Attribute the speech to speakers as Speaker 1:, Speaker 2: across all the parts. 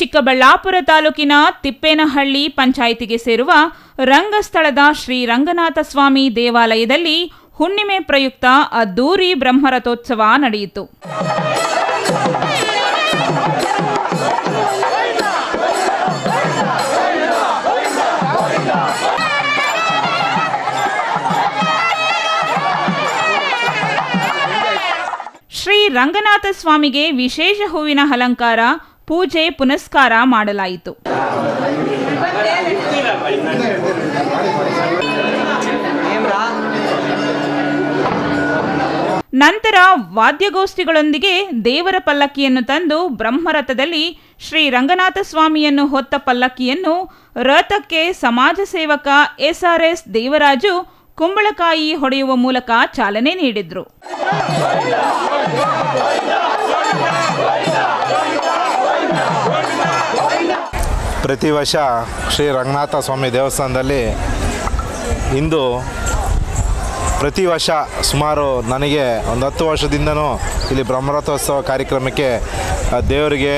Speaker 1: ಚಿಕ್ಕಬಳ್ಳಾಪುರ ತಾಲೂಕಿನ ತಿಪ್ಪೇನಹಳ್ಳಿ ಪಂಚಾಯಿತಿಗೆ ಸೇರುವ ರಂಗಸ್ಥಳದ ಶ್ರೀ ರಂಗನಾಥ ಸ್ವಾಮಿ ದೇವಾಲಯದಲ್ಲಿ ಹುಣ್ಣಿಮೆ ಪ್ರಯುಕ್ತ ಅದ್ದೂರಿ ಬ್ರಹ್ಮರಥೋತ್ಸವ ನಡೆಯಿತು. ಶ್ರೀ ರಂಗನಾಥ ಸ್ವಾಮಿಗೆ ವಿಶೇಷ ಹೂವಿನ ಅಲಂಕಾರ, ಪೂಜೆ ಪುನಸ್ಕಾರ ಮಾಡಲಾಯಿತು. ನಂತರ ವಾದ್ಯಗೋಷ್ಠಿಗಳೊಂದಿಗೆ ದೇವರ ಪಲ್ಲಕ್ಕಿಯನ್ನು ತಂದು ಬ್ರಹ್ಮರಥದಲ್ಲಿ ಶ್ರೀ ರಂಗನಾಥ ಸ್ವಾಮಿಯನ್ನು ಹೊತ್ತ ಪಲ್ಲಕ್ಕಿಯನ್ನು ರಥಕ್ಕೆ ಸಮಾಜ ಸೇವಕ SRS ದೇವರಾಜು ಕುಂಬಳಕಾಯಿ ಹೊಡೆಯುವ ಮೂಲಕ ಚಾಲನೆ ನೀಡಿದ್ರು.
Speaker 2: ಪ್ರತಿ ವರ್ಷ ಶ್ರೀ ರಂಗನಾಥ ಸ್ವಾಮಿ ದೇವಸ್ಥಾನದಲ್ಲಿ ಇಂದು ಪ್ರತಿ ವರ್ಷ ಸುಮಾರು ನನಗೆ ಒಂದು 10 ವರ್ಷದಿಂದನೂ ಇಲ್ಲಿ ಬ್ರಹ್ಮರಥೋತ್ಸವ ಕಾರ್ಯಕ್ರಮಕ್ಕೆ ದೇವರಿಗೆ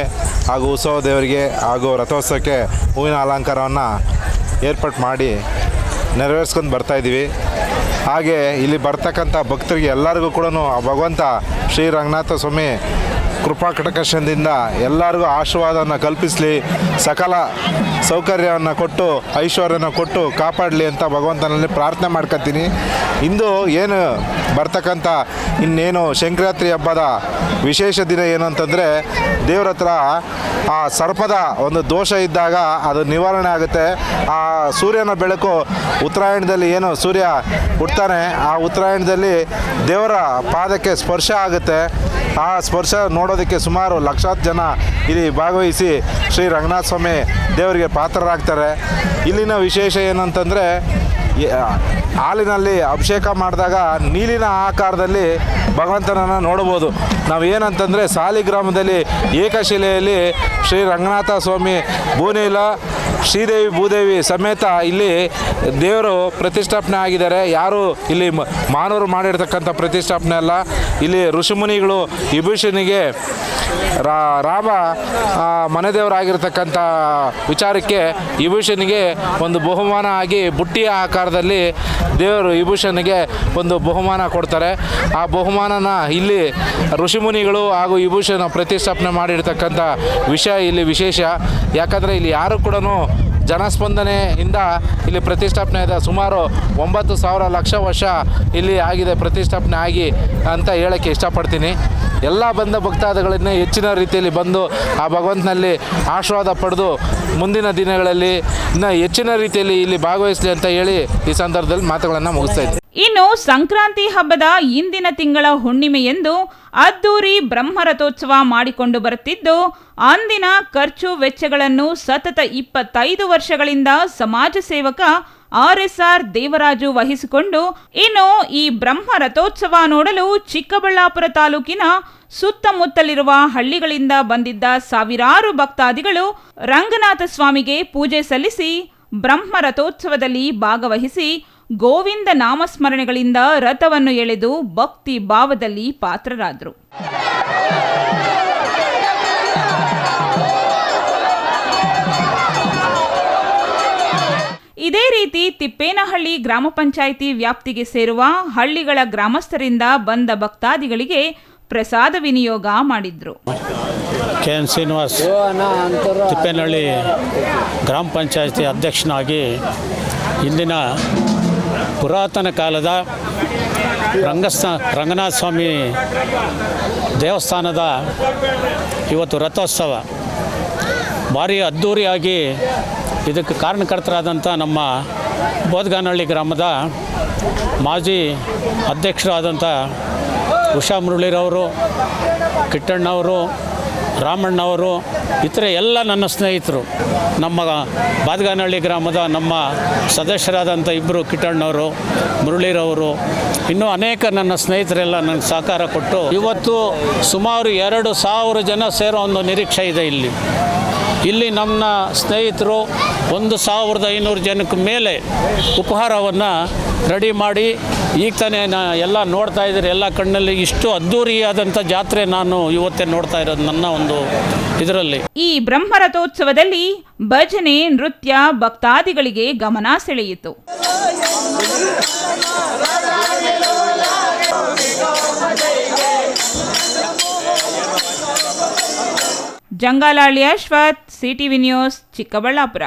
Speaker 2: ಹಾಗೂ ಉತ್ಸವ ದೇವರಿಗೆ ಹಾಗೂ ರಥೋತ್ಸವಕ್ಕೆ ಹೂವಿನ ಅಲಂಕಾರವನ್ನು ಏರ್ಪಾಟ್ ಮಾಡಿ ನೆರವೇರಿಸ್ಕೊಂಡು ಬರ್ತಾಯಿದ್ದೀವಿ. ಹಾಗೆ ಇಲ್ಲಿ ಬರ್ತಕ್ಕಂಥ ಭಕ್ತರಿಗೆ ಎಲ್ಲರಿಗೂ ಕೂಡ ಆ ಭಗವಂತ ಶ್ರೀ ರಂಗನಾಥ ಸ್ವಾಮಿ ಕೃಪಾ ಕಟಾಕ್ಷದಿಂದ ಎಲ್ಲರಿಗೂ ಆಶೀರ್ವಾದವನ್ನು ಕಲ್ಪಿಸಲಿ, ಸಕಲ ಸೌಕರ್ಯವನ್ನು ಕೊಟ್ಟು ಐಶ್ವರ್ಯನ ಕೊಟ್ಟು ಕಾಪಾಡಲಿ ಅಂತ ಭಗವಂತನಲ್ಲಿ ಪ್ರಾರ್ಥನೆ ಮಾಡ್ಕೊತೀನಿ. ಇಂದು ಏನು ಬರ್ತಕ್ಕಂಥ ಇನ್ನೇನು ಸಂಕ್ರಾಂತಿ ಹಬ್ಬದ ವಿಶೇಷ ದಿನ ಏನು ಅಂತಂದರೆ, ದೇವ್ರ ಹತ್ರ ಆ ಸರ್ಪದ ಒಂದು ದೋಷ ಇದ್ದಾಗ ಅದು ನಿವಾರಣೆ ಆಗುತ್ತೆ. ಆ ಸೂರ್ಯನ ಬೆಳಕು ಉತ್ತರಾಯಣದಲ್ಲಿ ಏನು ಸೂರ್ಯ ಹುಡ್ತಾನೆ, ಆ ಉತ್ತರಾಯಣದಲ್ಲಿ ದೇವರ ಪಾದಕ್ಕೆ ಸ್ಪರ್ಶ ಆಗುತ್ತೆ. ಆ ಸ್ಪರ್ಶ ನೋಡೋದಕ್ಕೆ ಸುಮಾರು ಲಕ್ಷಾಂತರ ಜನ ಇಲ್ಲಿ ಭಾಗವಹಿಸಿ ಶ್ರೀ ರಂಗನಾಥ ಸ್ವಾಮಿ ದೇವರಿಗೆ ಪಾತ್ರರಾಗ್ತಾರೆ. ಇಲ್ಲಿನ ವಿಶೇಷ ಏನಂತಂದರೆ, ಹಾಲಿನಲ್ಲಿ ಅಭಿಷೇಕ ಮಾಡಿದಾಗ ನೀಲಿನ ಆಕಾರದಲ್ಲಿ ಭಗವಂತನನ್ನು ನೋಡ್ಬೋದು. ನಾವು ಏನಂತಂದರೆ, ಸಾಲಿಗ್ರಾಮದಲ್ಲಿ ಏಕಶಿಲೆಯಲ್ಲಿ ಶ್ರೀ ರಂಗನಾಥ ಸ್ವಾಮಿ ಭೂನೀಲ ಶ್ರೀದೇವಿ ಭೂದೇವಿ ಸಮೇತ ಇಲ್ಲಿ ದೇವರು ಪ್ರತಿಷ್ಠಾಪನೆ ಆಗಿದ್ದಾರೆ. ಯಾರು ಇಲ್ಲಿ ಮಾನವರು ಮಾಡಿರ್ತಕ್ಕಂಥ ಪ್ರತಿಷ್ಠಾಪನೆ ಅಲ್ಲ. ಇಲ್ಲಿ ಋಷಿಮುನಿಗಳು ವಿಭೂಷಣಿಗೆ ರಾಮ ಮನೆದೇವರಾಗಿರ್ತಕ್ಕಂಥ ವಿಚಾರಕ್ಕೆ ವಿಭೂಷಣಿಗೆ ಒಂದು ಬಹುಮಾನ ಆಗಿ ಬುಟ್ಟಿಯ ಆಕಾರದಲ್ಲಿ ದೇವರು ವಿಭೂಷಣಿಗೆ ಒಂದು ಬಹುಮಾನ ಕೊಡ್ತಾರೆ. ಆ ಬಹುಮಾನನ ಇಲ್ಲಿ ಋಷಿಮುನಿಗಳು ಹಾಗೂ ವಿಭೂಷಣ ಪ್ರತಿಷ್ಠಾಪನೆ ಮಾಡಿರ್ತಕ್ಕಂಥ ವಿಷಯ ಇಲ್ಲಿ ವಿಶೇಷ. ಯಾಕಂದರೆ ಇಲ್ಲಿ ಯಾರು ಕೂಡ ಜನಸ್ಪಂದನೆಯಿಂದ ಇಲ್ಲಿ ಪ್ರತಿಷ್ಠಾಪನೆ ಇದೆ. ಸುಮಾರು 9,000 ಲಕ್ಷ ವರ್ಷ ಇಲ್ಲಿ ಆಗಿದೆ ಪ್ರತಿಷ್ಠಾಪನೆ ಆಗಿ ಅಂತ ಹೇಳೋಕ್ಕೆ ಇಷ್ಟಪಡ್ತೀನಿ. ಎಲ್ಲ ಬಂದ ಭಕ್ತಾದಿಗಳನ್ನೇ ಹೆಚ್ಚಿನ ರೀತಿಯಲ್ಲಿ ಬಂದು ಆ ಭಗವಂತನಲ್ಲಿ ಆಶೀರ್ವಾದ ಪಡೆದು ಮುಂದಿನ ದಿನಗಳಲ್ಲಿ ಇನ್ನು ಹೆಚ್ಚಿನ ರೀತಿಯಲ್ಲಿ ಇಲ್ಲಿ ಭಾಗವಹಿಸಲಿ ಅಂತ ಹೇಳಿ ಈ ಸಂದರ್ಭದಲ್ಲಿ ಮಾತುಗಳನ್ನು ಮುಗಿಸ್ತಾ ಇದ್ದೀನಿ.
Speaker 1: ಇನ್ನು ಸಂಕ್ರಾಂತಿ ಹಬ್ಬದ ಇಂದಿನ ತಿಂಗಳ ಹುಣ್ಣಿಮೆಯೆಂದು ಅದ್ದೂರಿ ಬ್ರಹ್ಮರಥೋತ್ಸವ ಮಾಡಿಕೊಂಡು ಬರುತ್ತಿದ್ದು, ಅಂದಿನ ಖರ್ಚು ವೆಚ್ಚಗಳನ್ನು ಸತತ 25 ವರ್ಷಗಳಿಂದ ಸಮಾಜ ಸೇವಕ RSR ದೇವರಾಜು ವಹಿಸಿಕೊಂಡು, ಇನ್ನು ಈ ಬ್ರಹ್ಮರಥೋತ್ಸವ ನೋಡಲು ಚಿಕ್ಕಬಳ್ಳಾಪುರ ತಾಲೂಕಿನ ಸುತ್ತಮುತ್ತಲಿರುವ ಹಳ್ಳಿಗಳಿಂದ ಬಂದಿದ್ದ ಸಾವಿರಾರು ಭಕ್ತಾದಿಗಳು ರಂಗನಾಥ ಸ್ವಾಮಿಗೆ ಪೂಜೆ ಸಲ್ಲಿಸಿ ಬ್ರಹ್ಮರಥೋತ್ಸವದಲ್ಲಿ ಭಾಗವಹಿಸಿ ಗೋವಿಂದ ನಾಮಸ್ಮರಣೆಗಳಿಂದ ರಥವನ್ನು ಎಳೆದು ಭಕ್ತಿ ಭಾವದಲ್ಲಿ ಪಾತ್ರರಾದರು. ಇದೇ ರೀತಿ ತಿಪ್ಪೇನಹಳ್ಳಿ ಗ್ರಾಮ ಪಂಚಾಯಿತಿ ವ್ಯಾಪ್ತಿಗೆ ಸೇರುವ ಹಳ್ಳಿಗಳ ಗ್ರಾಮಸ್ಥರಿಂದ ಬಂದ ಭಕ್ತಾದಿಗಳಿಗೆ ಪ್ರಸಾದ ವಿನಿಯೋಗ ಮಾಡಿದ್ರು.
Speaker 3: KN ಶ್ರೀನಿವಾಸ್ ತಿಪ್ಪೇನಹಳ್ಳಿ ಗ್ರಾಮ ಪಂಚಾಯಿತಿ ಅಧ್ಯಕ್ಷನಾಗಿ ಇಂದಿನ ಪುರಾತನ ಕಾಲದ ರಂಗನಾಥ ಸ್ವಾಮಿ ದೇವಸ್ಥಾನದ ಇವತ್ತು ರಥೋತ್ಸವ ಭಾರಿ ಅದ್ಧೂರಿಯಾಗಿ ಇದಕ್ಕೆ ಕಾರಣಕರ್ತರಾದಂಥ ನಮ್ಮ ಬೋದಗಾನಹಳ್ಳಿ ಗ್ರಾಮದ ಮಾಜಿ ಅಧ್ಯಕ್ಷರಾದಂಥ ಉಷಾ ಮುರಳೀರವರು, ಕಿಟ್ಟಣ್ಣವರು, ರಾಮಣ್ಣವರು, ಇತರೆ ಎಲ್ಲ ನನ್ನ ಸ್ನೇಹಿತರು, ನಮ್ಮ ಬಾದಗಾನಹಳ್ಳಿ ಗ್ರಾಮದ ನಮ್ಮ ಸದಸ್ಯರಾದಂಥ ಇಬ್ಬರು ಕಿಟ್ಟಣ್ಣವರು, ಮುರಳೀರವರು, ಇನ್ನೂ ಅನೇಕ ನನ್ನ ಸ್ನೇಹಿತರೆಲ್ಲ ನನಗೆ ಸಹಕಾರ ಕೊಟ್ಟು ಇವತ್ತು ಸುಮಾರು 2,000 ಜನ ಸೇರೋ ಒಂದು ನಿರೀಕ್ಷೆ ಇದೆ ಇಲ್ಲಿ. ಇಲ್ಲಿ ನಮ್ಮ ಸ್ನೇಹಿತರು 1500 ಜನಕ್ಕೆ ಮೇಲೆ ಉಪಹಾರವನ್ನು ರೆಡಿ ಮಾಡಿ ಈಗ ತಾನೇ ಎಲ್ಲ ನೋಡ್ತಾ ಇದ್ದೀರಿ, ಎಲ್ಲ ಕಣ್ಣಲ್ಲಿ ಇಷ್ಟು ಅದ್ಧೂರಿಯಾದಂಥ ಜಾತ್ರೆ ನಾನು ಇವತ್ತೇ ನೋಡ್ತಾ ಇರೋದು ನನ್ನ ಒಂದು ಇದರಲ್ಲಿ.
Speaker 1: ಈ ಬ್ರಹ್ಮರಥೋತ್ಸವದಲ್ಲಿ ಭಜನೆ, ನೃತ್ಯ ಭಕ್ತಾದಿಗಳಿಗೆ ಗಮನ ಸೆಳೆಯಿತು. Jangalahalli Ashwath, CTV news, Chikkaballapur.